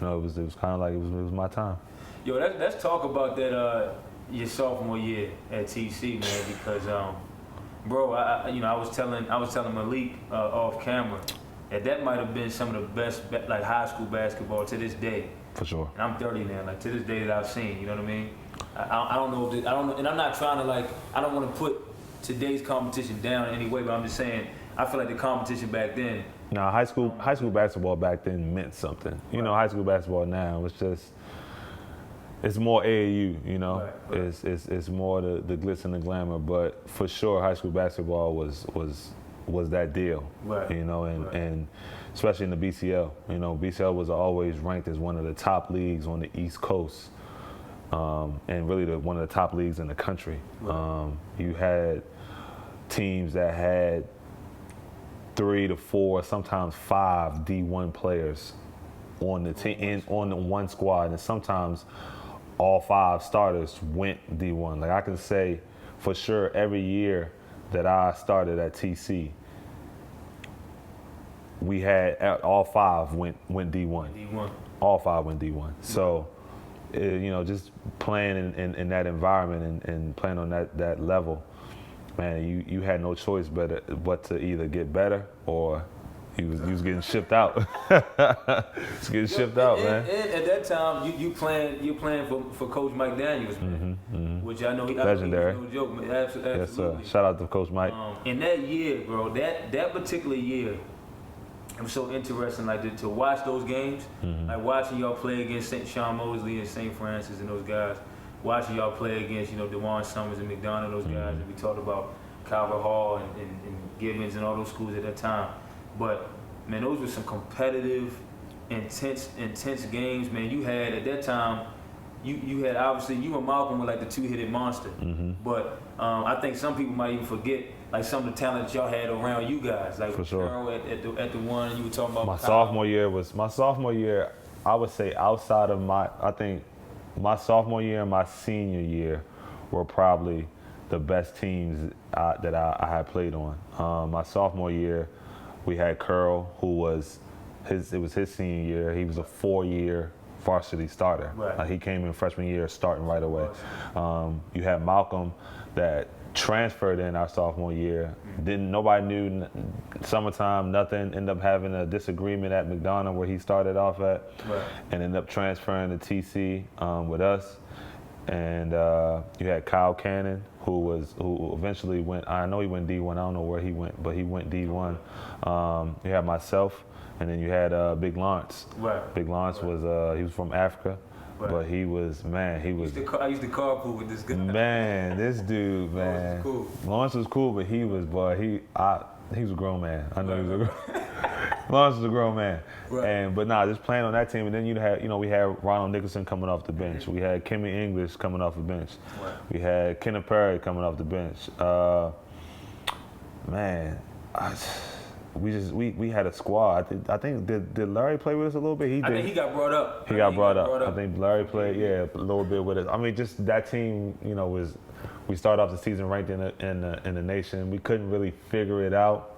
it was kind of like it was my time. Yo, let's talk about that your sophomore year at TC, man, because bro, I was telling Malik off camera that might have been some of the best like high school basketball to this day. For sure. And I'm 30 now, like to this day that I've seen. You know what I mean? I don't know if I don't know, and I'm not trying to I don't want to put today's competition down in any way, but I'm just saying I feel like the competition back then. Nah, high school basketball back then meant something. You know, high school basketball now it's more AAU. You know, right. It's more the glitz and the glamour. But for sure, high school basketball was that deal. Right. You know, and especially in the BCL. You know, BCL was always ranked as one of the top leagues on the East Coast, and really one of the top leagues in the country. Right. You had teams that had 3 to 4, sometimes 5 D1 players on the team, on the one squad, and sometimes all 5 starters went D1. Like I can say for sure, every year that I started at TC, we had all 5 went D1. D1. All 5 went D1. So, you know, just playing in that environment and playing on that level, man, you had no choice but to either get better or you was getting shipped out. It's getting shipped out, man. And at that time, you playing for Coach Mike Daniels, man, which I know he legendary. No joke, man. Absolutely. Yes, sir. Shout out to Coach Mike. In that year, bro, that particular year, it was so interesting, like to watch those games, like watching y'all play against Sean Mosley and St. Francis and those guys. Watching y'all play against, DeJuan Summers and McDonough, those guys, and we talked about Calvert Hall and Gibbons and all those schools at that time. But, man, those were some competitive, intense games, man. You had, at that time, you had, obviously, you and Malcolm were like the two-headed monster. But I think some people might even forget, like, some of the talent that y'all had around you guys. Like, for sure. Karl at the one you were talking about. My sophomore year, I would say outside of my sophomore year and my senior year were probably the best teams that I had played on. My sophomore year, we had Karl, who was it was his senior year. He was a 4-year varsity starter. Right. He came in freshman year starting right away. You had Malcolm that transferred in our sophomore year. Nobody knew, summertime, nothing. Ended up having a disagreement at McDonough where he started off at, and ended up transferring to TC with us. And you had Kyle Cannon, who eventually went. I know he went D1. I don't know where he went, but he went D1. You had myself, and then you had Big Lawrence. Right. Big Lawrence was he was from Africa. Right. But he was. I used to carpool with this guy. Man, this dude, man. Lawrence was cool. Lawrence was cool, but he was a grown man. I know he was a grown. Lawrence was a grown man. Right. But just playing on that team, and then we had Ronald Nicholson coming off the bench. We had Kimmy English coming off the bench. Right. We had Kenneth Perry coming off the bench. We had a squad. I think did Larry play with us a little bit? I think he got brought up. He got brought up. I think Larry played, a little bit with us. I mean, just that team, we started off the season ranked in the nation. We couldn't really figure it out.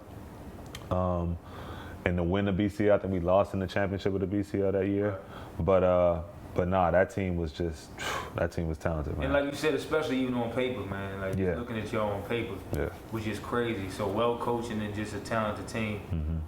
And to win the BCL, I think we lost in the championship with the BCL that year. But that team was talented, man. And like you said, especially even on paper, man. Like looking at y'all on paper, which is crazy. So well coached and just a talented team.